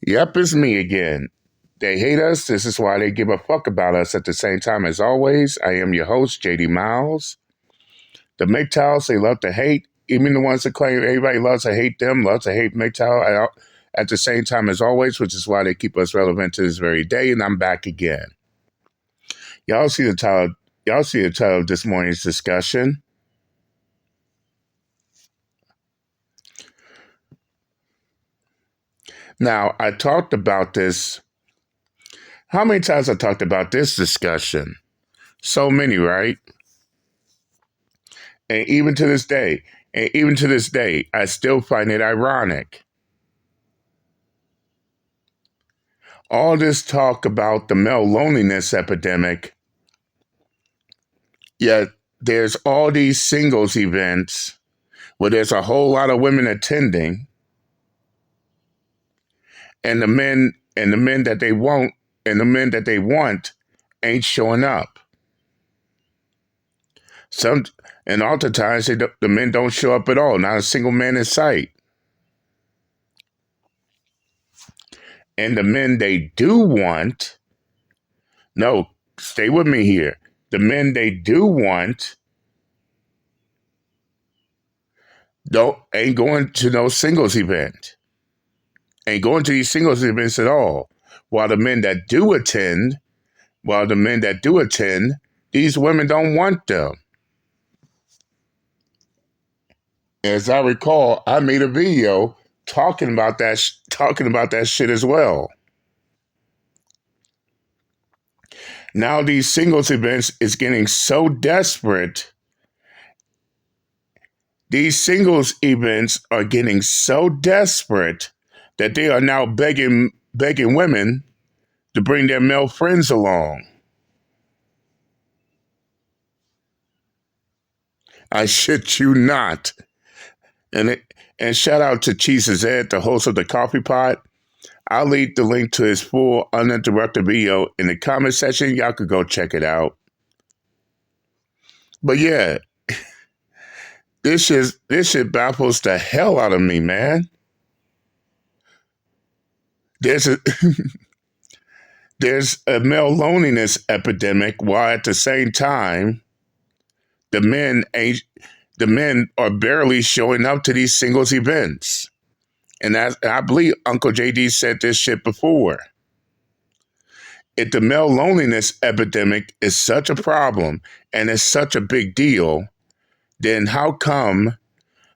Yep, it's me again. They hate us. This is why they give a fuck about us at the same time. As always, I am your host, JD Miles. The MGTOWs, they love to hate. Even the ones that claim everybody loves to hate them, loves to hate MGTOW at the same time as always, which is why they keep us relevant to this very day. And I'm back again. Y'all see the title. Y'all see the title of this morning's discussion. Now, I talked about this. How many times I talked about this discussion? So many, right? And even to this day, I still find it ironic. All this talk about the male loneliness epidemic, yet there's all these singles events where there's a whole lot of women attending, and the men that they want ain't showing up. Some and oftentimes the men don't show up at all, not a single man in sight. And the men they do want, no, stay with me here. The men they do want ain't going to no singles event. Ain't going to these singles events at all. While the men that do attend, these women don't want them. As I recall, I made a video talking about that shit as well. Now these singles events is getting so desperate. These singles events are getting so desperate that they are now begging women to bring their male friends along. I shit you not. And shout out to Cheese's Ed, the host of the Coffee Pot. I'll leave the link to his full uninterrupted video in the comment section. Y'all could go check it out. But yeah, this shit baffles the hell out of me, man. There's a there's a male loneliness epidemic, while at the same time, the men are barely showing up to these singles events. And I believe Uncle JD said this shit before. If the male loneliness epidemic is such a problem and it's such a big deal, then how come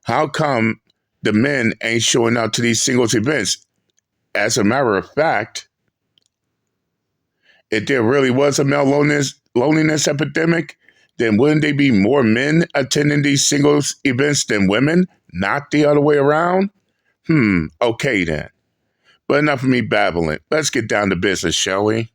the men ain't showing up to these singles events? As a matter of fact, if there really was a male loneliness epidemic, then wouldn't there be more men attending these singles events than women? Not the other way around? Okay then. But enough of me babbling. Let's get down to business, shall we?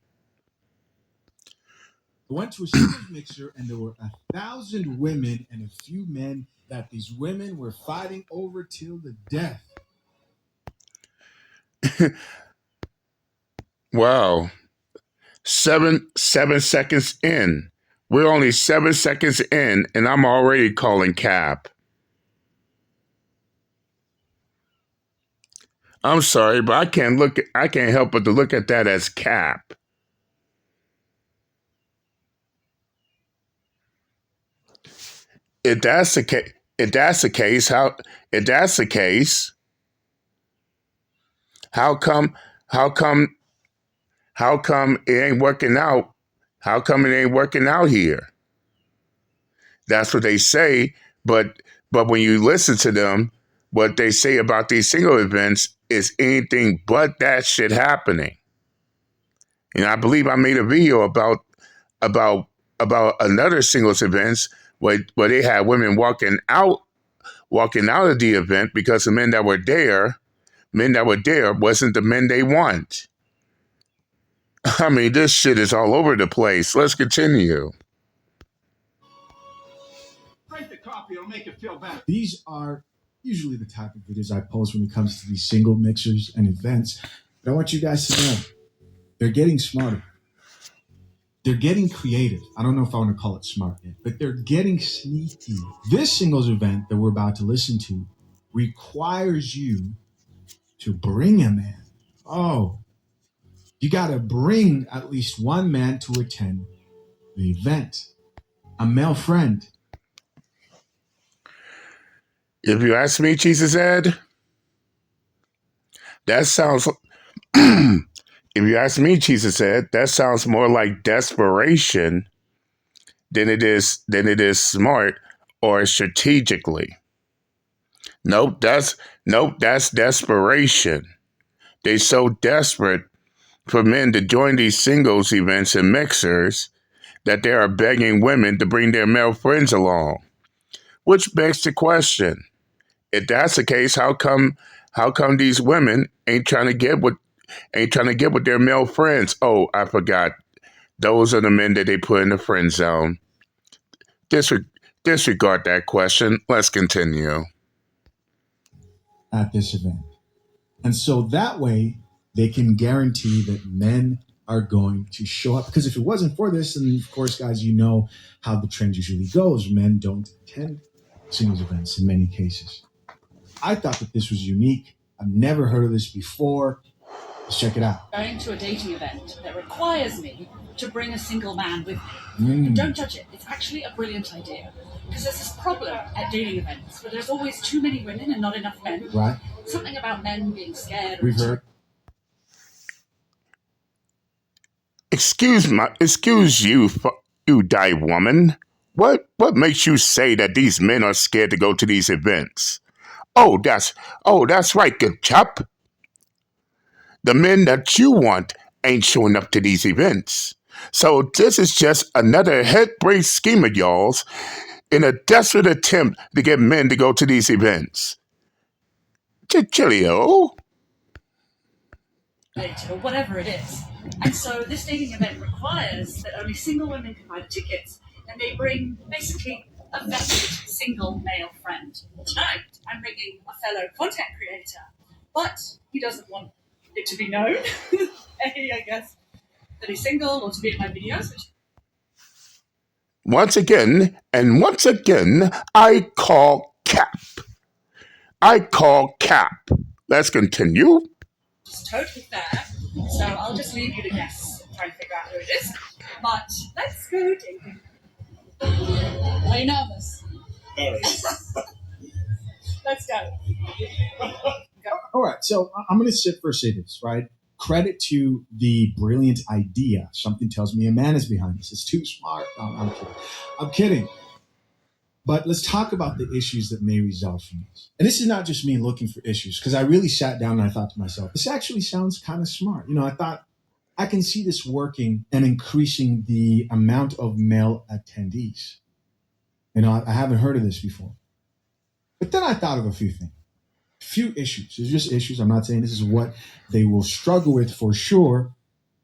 Went to a singles mixer and there were 1,000 women and a few men that these women were fighting over till the death. Wow. 7 seconds in. We're only 7 seconds in, and I'm already calling cap. I'm sorry, but I can't help but to look at that as cap. If that's the case, how come it ain't working out? How come it ain't working out here? That's what they say, but when you listen to them, what they say about these single events is anything but that shit happening. And I believe I made a video about another singles events where they had women walking out of the event because the men that were there wasn't the men they want. I mean, this shit is all over the place. Let's continue. Drink the coffee, it'll make you feel better. These are usually the type of videos I post when it comes to these single mixers and events. But I want you guys to know, they're getting smarter. They're getting creative. I don't know if I want to call it smart yet, but they're getting sneaky. This singles event that we're about to listen to requires you to bring a man. Oh, you got to bring at least one man to attend the event, a male friend. If you ask me, Jesus said, that sounds. If you ask me, Jesus said, that sounds more like desperation than it is smart or strategically. That's desperation. They so desperate for men to join these singles events and mixers that they are begging women to bring their male friends along. Which begs the question: if that's the case, how come these women ain't trying to get with their male friends? Oh, I forgot. Those are the men that they put in the friend zone. Disre- Disregard that question. Let's continue. At this event. And so that way they can guarantee that men are going to show up. Because if it wasn't for this, and of course, guys, you know how the trend usually goes, men don't attend singles events in many cases. I thought that this was unique. I've never heard of this before. Let's check it out. Going to a dating event that requires me to bring a single man with me. And don't judge it. It's actually a brilliant idea. Because there's this problem at dating events where there's always too many women and not enough men. Right? Something about men being scared. We've heard. Excuse you, you die woman. What makes you say that these men are scared to go to these events? Oh, that's right, good chap. The men that you want ain't showing up to these events. So this is just another head-break scheme of y'all's in a desperate attempt to get men to go to these events. Chillio. Or whatever it is. And so this dating event requires that only single women can buy the tickets, and they bring basically a vetted single male friend. Tonight, I'm bringing a fellow content creator, but he doesn't want it to be known, I guess, that he's single or to be in my videos. Once again, I call cap. Let's continue. It's totally fair. So I'll just leave you to guess, try and figure out who it is. But let's go dating. Are you nervous? Let's go. All right. So I'm going to first say this, right? Credit to the brilliant idea. Something tells me a man is behind this. It's too smart. No, I'm kidding. I'm kidding. But let's talk about the issues that may result from this. And this is not just me looking for issues, because I really sat down and I thought to myself, this actually sounds kind of smart. I thought I can see this working and increasing the amount of male attendees. I haven't heard of this before. But then I thought of a few things. Few issues. There's just issues. I'm not saying this is what they will struggle with for sure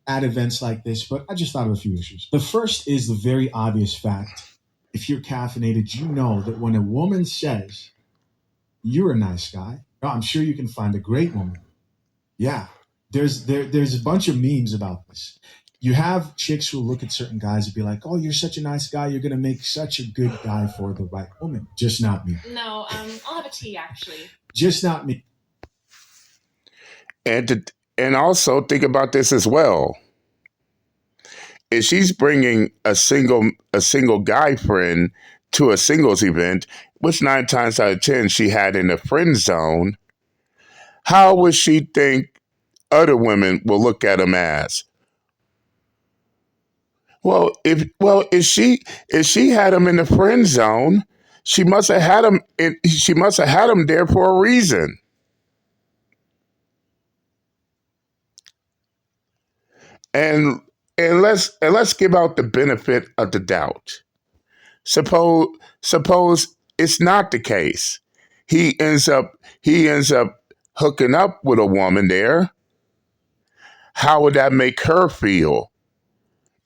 at events like this, but I just thought of a few issues. The first is the very obvious fact. If you're caffeinated, you know that when a woman says, you're a nice guy, I'm sure you can find a great woman. Yeah. There's a bunch of memes about this. You have chicks who look at certain guys and be like, oh, you're such a nice guy. You're going to make such a good guy for the right woman. Just not me. No, I'll have a tea, actually. Just not me. And also think about this as well. If she's bringing a single guy friend to a singles event, which 9 times out of 10 she had in the friend zone, how would she think other women will look at him as? If she had him in the friend zone, she must have had him there for a reason. And let's give out the benefit of the doubt. Suppose it's not the case. He ends up hooking up with a woman there. How would that make her feel?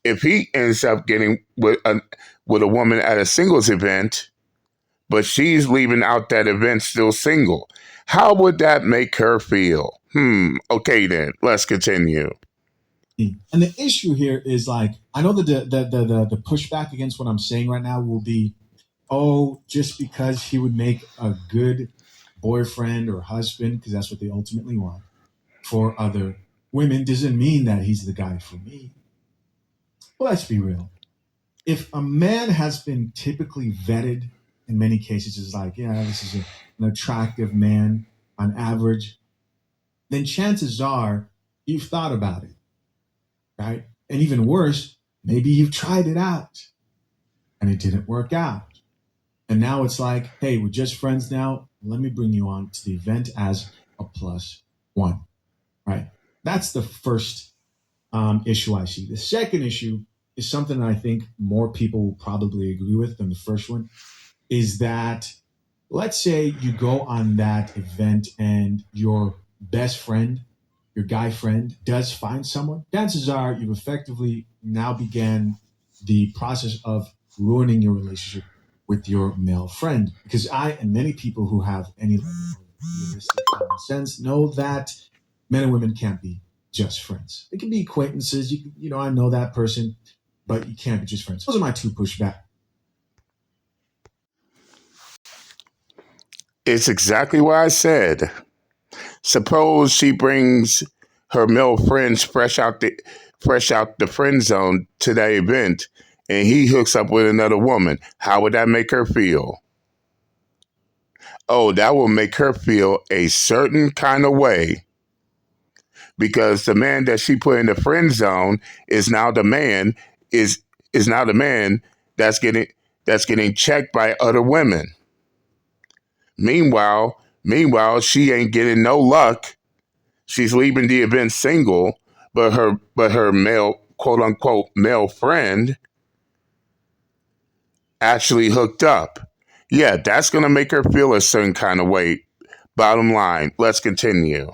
If he ends up getting with a woman at a singles event, but she's leaving out that event still single, how would that make her feel? Okay then, let's continue. And the issue here is I know that the pushback against what I'm saying right now will be, oh, just because he would make a good boyfriend or husband, because that's what they ultimately want, for other women doesn't mean that he's the guy for me. Well, let's be real. If a man has been typically vetted, in many cases, is like, yeah, this is an attractive man on average, then chances are you've thought about it, right? And even worse, maybe you've tried it out and it didn't work out. And now it's like, hey, we're just friends now. Let me bring you on to the event as a plus one, right? That's the first issue I see. The second issue is something that I think more people will probably agree with than the first one, is that let's say you go on that event and your best friend, your guy friend, does find someone. Chances are you've effectively now began the process of ruining your relationship with your male friend. Because I and many people who have any level of realistic common sense know that men and women can't be just friends. They can be acquaintances. You know, I know that person, but you can't be just friends. Those are my two pushback. It's exactly what I said. Suppose she brings her male friends fresh out the friend zone to that event, and he hooks up with another woman. How would that make her feel? Oh, that will make her feel a certain kind of way, because the man that she put in the friend zone is now the man is now the man that's getting checked by other women. Meanwhile, she ain't getting no luck. She's leaving the event single, but her male, quote unquote, male friend actually hooked up. Yeah, that's gonna make her feel a certain kind of way. Bottom line, let's continue.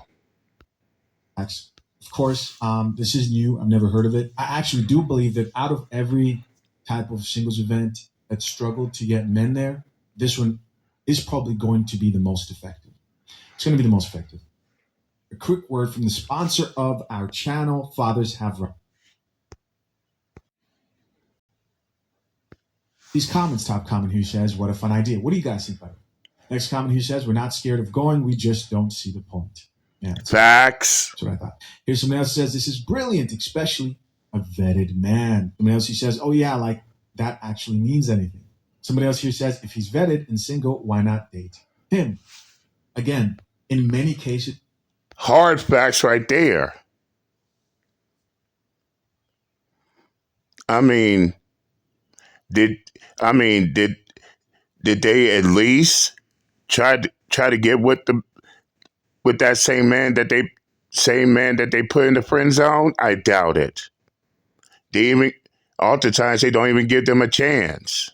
Of course, this is new. I've never heard of it. I actually do believe that out of every type of singles event that struggled to get men there, this one is probably going to be the most effective. It's going to be the most effective. A quick word from the sponsor of our channel, Fathers Have Rights. These comments, top comment here says, what a fun idea. What do you guys think about it? Next comment here says, we're not scared of going, we just don't see the point. Yeah, Facts. that's what I thought. Here's someone else who says, this is brilliant, especially a vetted man. Someone else who says, oh yeah, like that actually means anything. Somebody else here says, if he's vetted and single, why not date him? Again, in many cases, Hard facts right there. I mean, did did they at least try to get with that same man that they put in the friend zone? I doubt it. They even oftentimes they don't even give them a chance.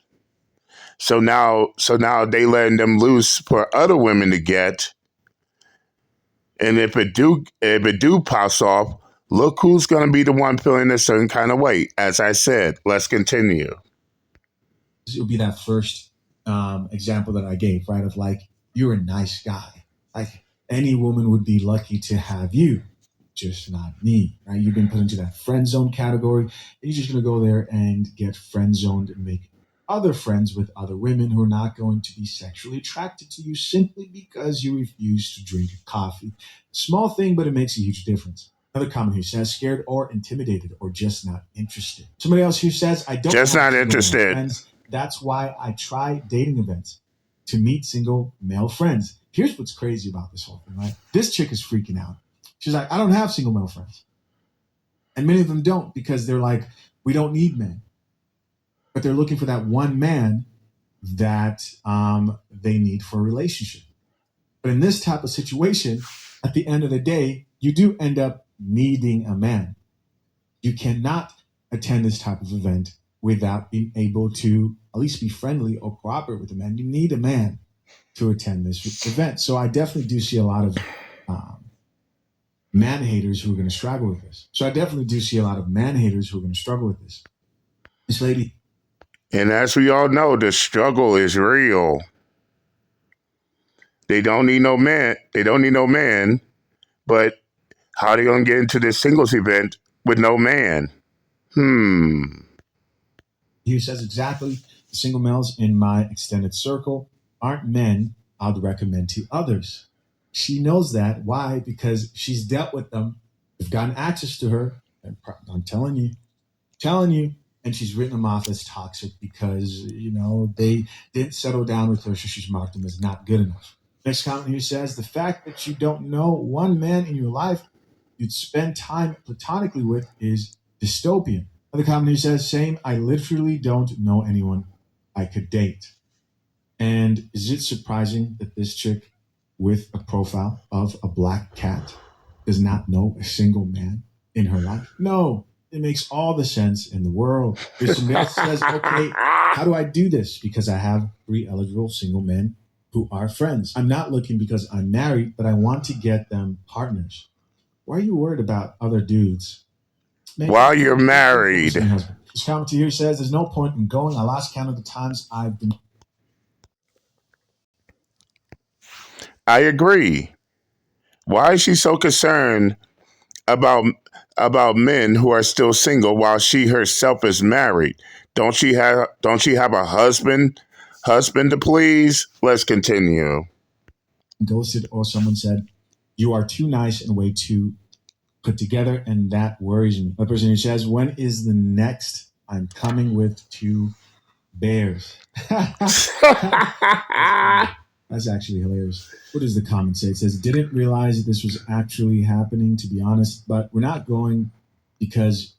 So now they letting them loose for other women to get. And if it do pass off, look who's going to be the one feeling a certain kind of way. As I said, let's continue. it would be that first example that I gave, right? Of like, you're a nice guy. Like any woman would be lucky to have you, just not me, right? You've been put into that friend zone category. And you're just going to go there and get friend zoned and make other friends with other women who are not going to be sexually attracted to you simply because you refuse to drink coffee. Small thing, but it makes a huge difference. Another comment here says, scared or intimidated or just not interested. Somebody else here says, I don't Just have not single male interested. friends. That's why I try dating events to meet single male friends. Here's what's crazy about this whole thing, right? This chick is freaking out. She's like, I don't have single male friends. And many of them don't, because they're like, we don't need men. But they're looking for that one man that they need for a relationship. But in this type of situation, at the end of the day, you do end up needing a man. You cannot attend this type of event without being able to at least be friendly or cooperate with a man. You need a man to attend this event. So I definitely do see a lot of man haters who are going to struggle with this. This lady. And as we all know, the struggle is real. They don't need no man. But how are they going to get into this singles event with no man? He says exactly, the single males in my extended circle aren't men I'd recommend to others. She knows that. Why? Because she's dealt with them. They've gotten access to her. And I'm telling you. And she's written them off as toxic because, they didn't settle down with her, so she's marked them as not good enough. Next comment here says, the fact that you don't know one man in your life you'd spend time platonically with is dystopian. Another comment here says, same, I literally don't know anyone I could date. And is it surprising that this chick with a profile of a black cat does not know a single man in her life? No, it makes all the sense in the world. Christian Bale says, okay, how do I do this? Because I have 3 eligible single men who are friends. I'm not looking because I'm married, but I want to get them partners. Why are you worried about other dudes? While you're married. This comment here says, there's no point in going. I lost count of the times I've been. I agree. Why is she so concerned about men who are still single while she herself is married? Don't she have a husband to please? Let's continue. Ghosted, or someone said, you are too nice and way too put together, and that worries me. A person who says, when is the next I'm coming with 2 bears? That's actually hilarious. What does the comment say? It says, didn't realize this was actually happening, to be honest, but we're not going because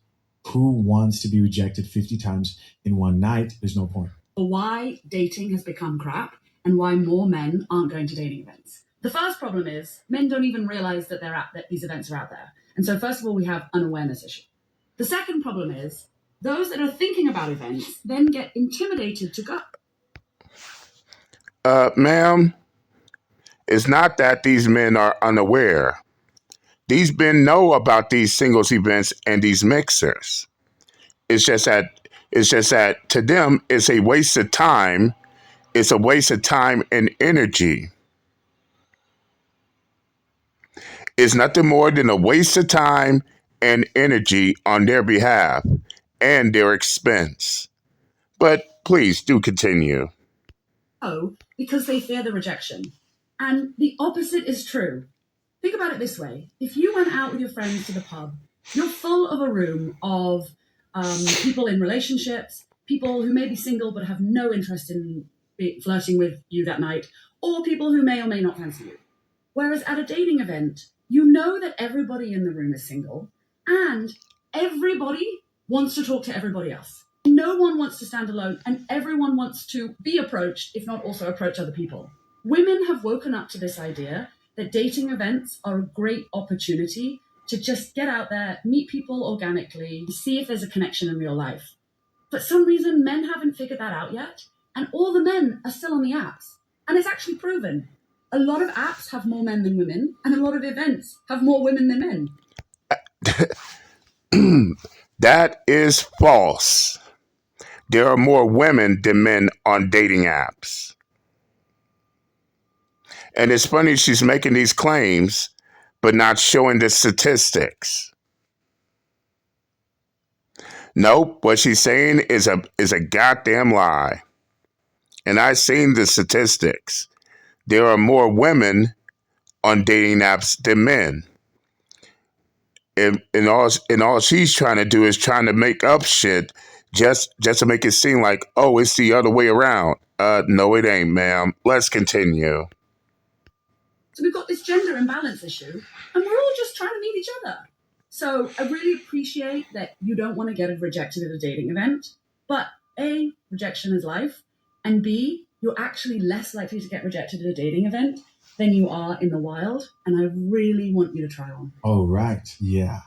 who wants to be rejected 50 times in one night? There's no point. Why dating has become crap and why more men aren't going to dating events. The first problem is men don't even realize that that these events are out there. And so first of all, we have an awareness issue. The second problem is those that are thinking about events then get intimidated to go. Ma'am, it's not that these men are unaware. These men know about these singles events and these mixers. It's just that to them, it's a waste of time. It's a waste of time and energy. It's nothing more than a waste of time and energy on their behalf and their expense. But please do continue. Oh, because they fear the rejection. And the opposite is true. Think about it this way. If you went out with your friends to the pub, you're full of a room of people in relationships, people who may be single but have no interest in flirting with you that night, or people who may or may not fancy you. Whereas at a dating event, you know that everybody in the room is single and everybody wants to talk to everybody else. No one wants to stand alone and everyone wants to be approached, if not also approach other people. Women have woken up to this idea that dating events are a great opportunity to just get out there, meet people organically, see if there's a connection in real life. For some reason, men haven't figured that out yet, and all the men are still on the apps. And it's actually proven. A lot of apps have more men than women, and a lot of events have more women than men. That is false. There are more women than men on dating apps. And it's funny she's making these claims, but not showing the statistics. Nope, what she's saying is a goddamn lie. And I've seen the statistics. There are more women on dating apps than men. And all she's trying to do is trying to make up shit just to make it seem like, oh, it's the other way around. No, it ain't, ma'am. Let's continue. So we've got this gender imbalance issue, and we're all just trying to meet each other. So I really appreciate that you don't want to get rejected at a dating event, but A, rejection is life, and B, you're actually less likely to get rejected at a dating event than you are in the wild, and I really want you to try one. Oh, right. Yeah.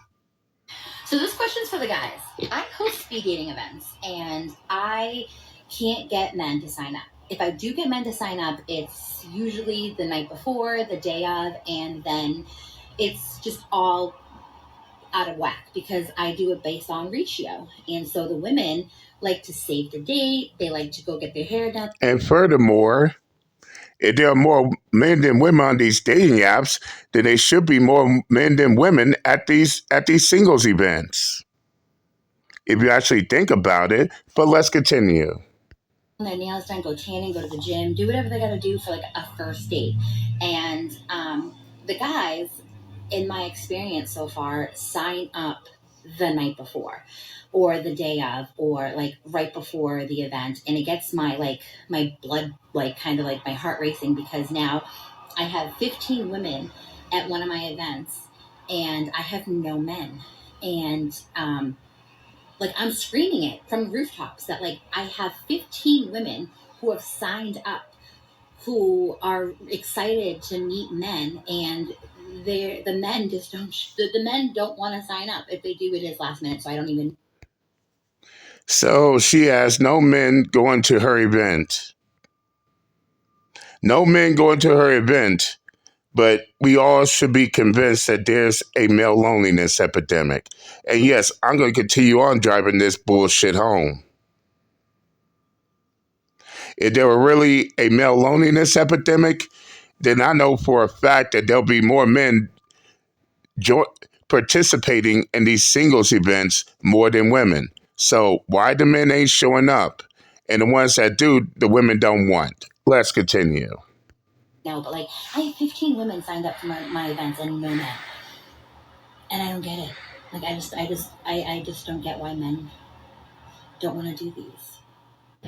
So this question's for the guys. I host speed dating events, and I can't get men to sign up. If I do get men to sign up, it's usually the night before, the day of, and then it's just all out of whack because I do it based on ratio. And so the women like to save their date. They like to go get their hair done. And furthermore, if there are more men than women on these dating apps, then there should be more men than women at these singles events. If you actually think about it, but let's continue. their nails done, go tanning, go to the gym, do whatever they got to do for like a first date. And the guys, in my experience so far, sign up the night before or the day of or like right before the event, and it gets my blood like kind of like my heart racing, because now I have 15 women at one of my events and I have no men. And like I'm screaming it from rooftops that like I have 15 women who have signed up, who are excited to meet men, and the men just don't the men don't want to sign up. If they do, it is last minute, so I don't even. So she has no men going to her event. No men going to her event, but we all should be convinced that there's a male loneliness epidemic. And yes, I'm going to continue on driving this bullshit home. If there were really a male loneliness epidemic, then I know for a fact that there'll be more men participating in these singles events more than women. So why the men ain't showing up? And the ones that do, the women don't want. Let's continue. No, but like I have 15 women signed up for my events and no men, and I don't get it. Like I just don't get why men don't want to do these.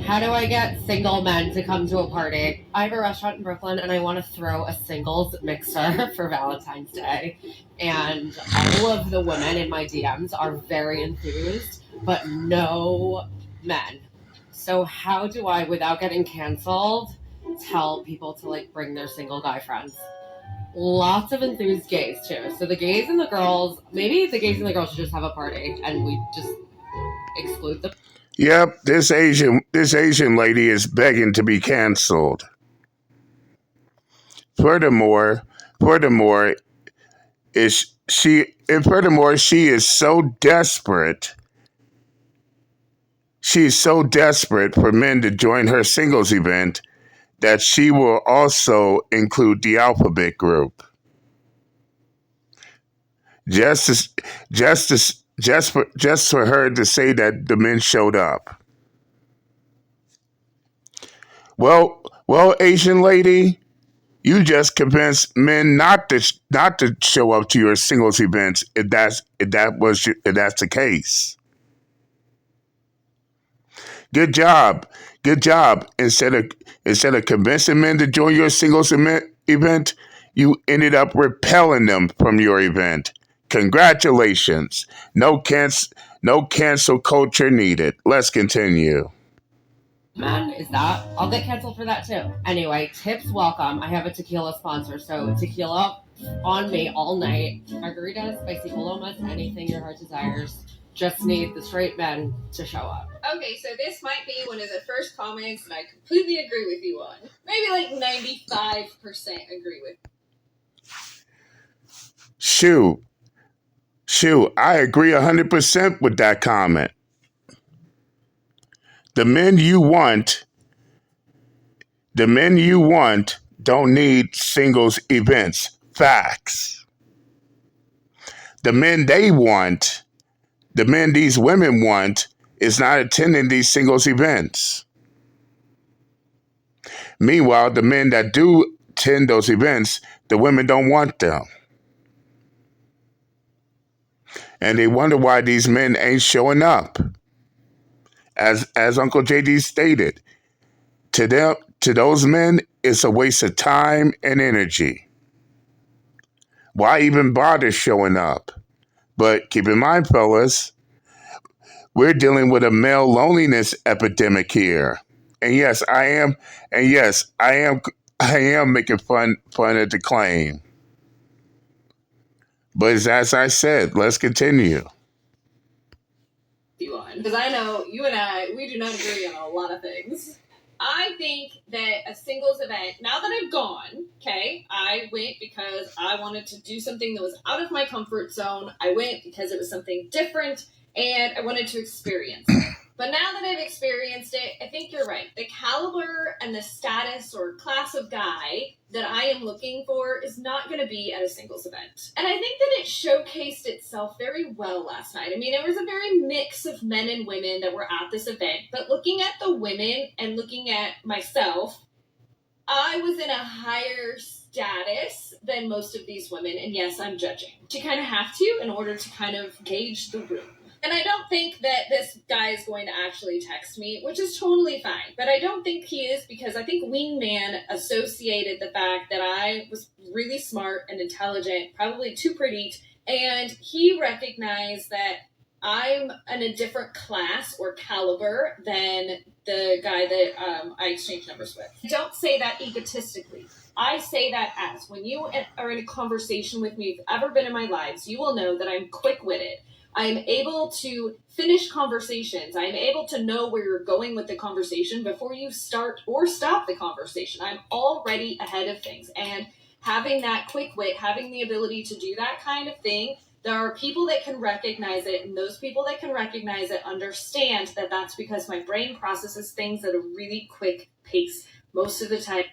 How do I get single men to come to a party? I have a restaurant in Brooklyn and I want to throw a singles mixer for Valentine's Day. And all of the women in my DMs are very enthused, but no men. So how do I, without getting canceled, tell people to like bring their single guy friends? Lots of enthused gays too. So the gays and the girls, maybe the gays and the girls should just have a party and we just exclude them. Yep, this Asian lady is begging to be canceled. Furthermore, she is so desperate. She's so desperate for men to join her singles event that she will also include the alphabet group. Just for her to say that the men showed up. Well, Asian lady, you just convinced men not to show up to your singles events if that's the case. Good job. Instead of convincing men to join your singles event, you ended up repelling them from your event. Congratulations. No cancel culture needed. Let's continue. Man, is that? I'll get canceled for that too. Anyway, tips welcome. I have a tequila sponsor, so tequila on me all night. Margaritas, spicy palomas, anything your heart desires. Just need the straight men to show up. Okay, so this might be one of the first comments that I completely agree with you on. Maybe like 95% agree with. Shoo, I agree 100% with that comment. The men you want don't need singles events. Facts. The men these women want is not attending these singles events. Meanwhile, the men that do attend those events, the women don't want them. And they wonder why these men ain't showing up. As Uncle JD stated, to those men, it's a waste of time and energy. Why even bother showing up? But keep in mind, fellas, we're dealing with a male loneliness epidemic here. And yes, I am making fun of the claim. But as I said, let's continue. You on, because I know you and I, we do not agree on a lot of things. I think that a singles event, now that I've gone, okay, I went because I wanted to do something that was out of my comfort zone. I went because it was something different and I wanted to experience it. But now that I've experienced it, I think you're right. The caliber and the status or class of guy that I am looking for is not going to be at a singles event. And I think that it showcased itself very well last night. I mean, it was a very mix of men and women that were at this event. But looking at the women and looking at myself, I was in a higher status than most of these women. And yes, I'm judging. You kind of have to in order to kind of gauge the room. And I don't think that this guy is going to actually text me, which is totally fine. But I don't think he is, because I think Wingman associated the fact that I was really smart and intelligent, probably too pretty, and he recognized that I'm in a different class or caliber than the guy that I exchanged numbers with. I don't say that egotistically. I say that as when you are in a conversation with me, if you've ever been in my lives, you will know that I'm quick-witted. I'm able to finish conversations. I'm able to know where you're going with the conversation before you start or stop the conversation. I'm already ahead of things. And having that quick wit, having the ability to do that kind of thing, there are people that can recognize it, and those people that can recognize it understand that that's because my brain processes things at a really quick pace most of the time.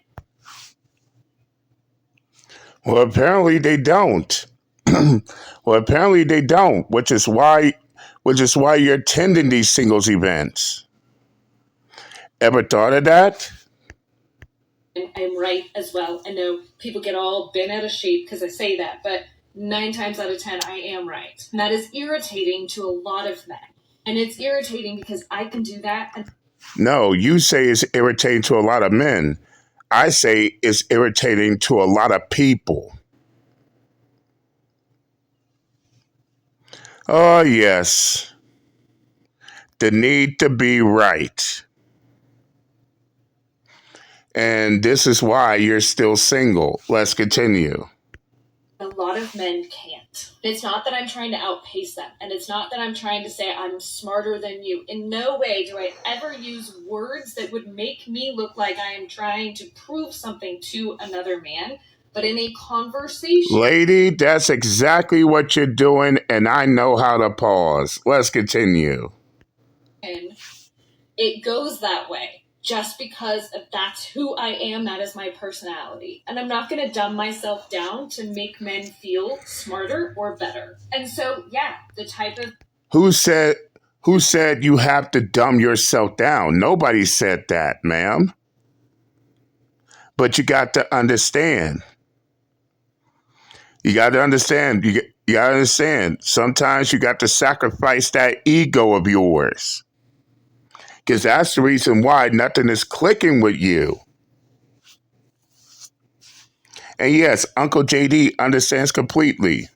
Well, apparently they don't. Well, apparently they don't, which is why you're attending these singles events. Ever thought of that? I'm right as well. I know people get all bent out of shape because I say that, but 9 times out of 10, I am right. And that is irritating to a lot of men. And it's irritating because I can do that. And No, you say it's irritating to a lot of men. I say it's irritating to a lot of people. Oh, yes. The need to be right. And this is why you're still single. Let's continue. a lot of men can't. It's not that I'm trying to outpace them, and it's not that I'm trying to say I'm smarter than you. In no way do I ever use words that would make me look like I am trying to prove something to another man. But in a conversation, Lady, that's exactly what you're doing, and I know how to pause. Let's continue. it goes that way just because that's who I am. That is my personality. And I'm not going to dumb myself down to make men feel smarter or better. And so, yeah, the type of... Who said you have to dumb yourself down? Nobody said that, ma'am. But you got to understand. You got to understand. You got to understand. Sometimes you got to sacrifice that ego of yours. Because that's the reason why nothing is clicking with you. And yes, Uncle JD understands completely.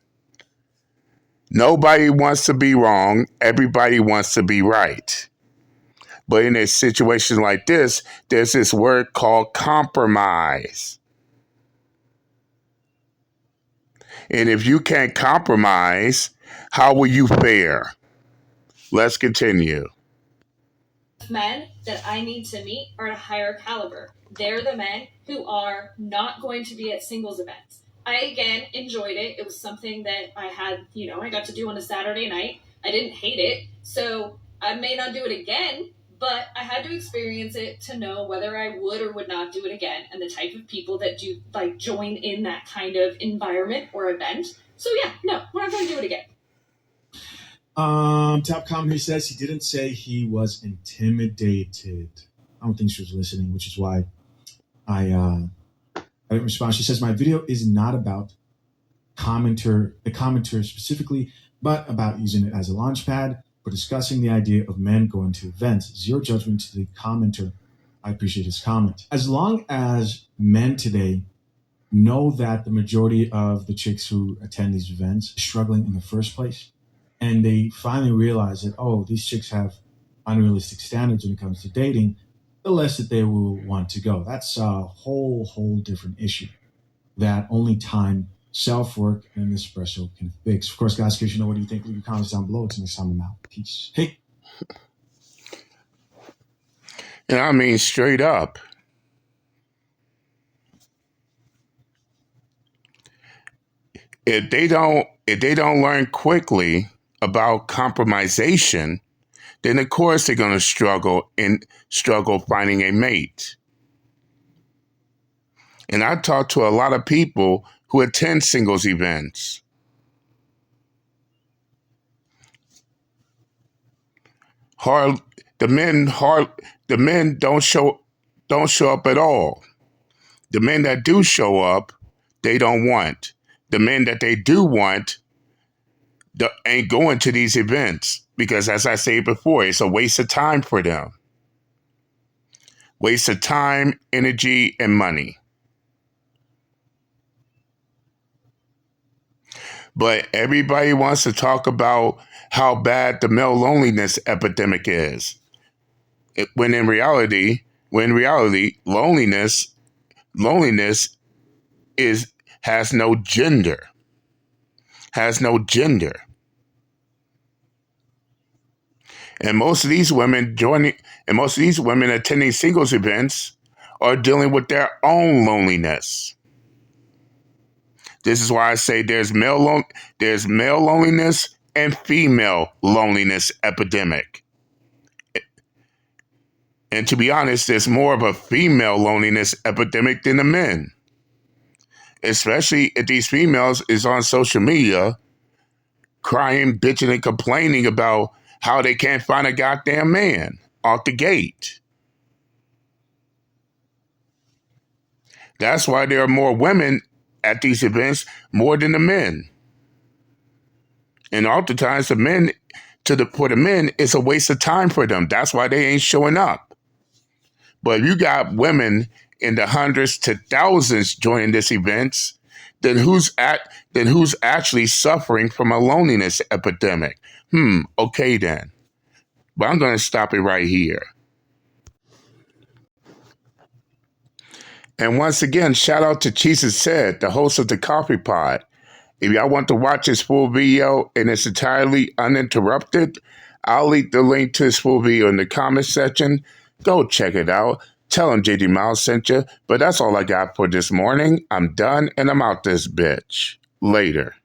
Nobody wants to be wrong. Everybody wants to be right. But in a situation like this, there's this word called compromise. And if you can't compromise, how will you fare? Let's continue. Men that I need to meet are at a higher caliber. They're the men who are not going to be at singles events. I, again, enjoyed it. It was something that I had, I got to do on a Saturday night. I didn't hate it. So I may not do it again, but I had to experience it to know whether I would or would not do it again, and the type of people that do join in that kind of environment or event. So yeah, no, we're not going to do it again. Top comment, he says he didn't say he was intimidated. I don't think she was listening, which is why I didn't respond. She says my video is not about the commenter specifically, but about using it as a launch pad for discussing the idea of men going to events. Zero judgment to the commenter. I appreciate his comment. As long as men today know that the majority of the chicks who attend these events are struggling in the first place, and they finally realize that, oh, these chicks have unrealistic standards when it comes to dating, the less that they will want to go. That's a whole different issue that only time, self-work, and espresso can fix. Of course, guys, in case you know what you think, leave your comments down below. It's next time I'm out. Peace. Hey. And I mean straight up. If they don't learn quickly about compromisation, then of course they're going to struggle finding a mate. And I talk to a lot of people who attend singles events. The men don't show up at all. The men that do show up, they don't want. The men that they do want ain't going to these events because, as I said before, it's a waste of time for them. Waste of time, energy, and money. But everybody wants to talk about how bad the male loneliness epidemic is. When in reality, loneliness has no gender. Has no gender. And most of these women attending singles events are dealing with their own loneliness. This is why I say there's male loneliness and female loneliness epidemic. And to be honest, there's more of a female loneliness epidemic than the men. Especially if these females is on social media crying, bitching, and complaining about how they can't find a goddamn man off the gate. That's why there are more women at these events more than the men. And oftentimes for the men, it's a waste of time for them. That's why they ain't showing up. But if you got women in the hundreds to thousands joining this events, then who's actually suffering from a loneliness epidemic? Okay then. But I'm going to stop it right here. And once again, shout out to Jesus Said, the host of the Coffee Pod. If y'all want to watch his full video and it's entirely uninterrupted, I'll leave the link to his full video in the comment section. Go check it out. Tell him JD Miles sent you. But that's all I got for this morning. I'm done and I'm out this bitch. Later.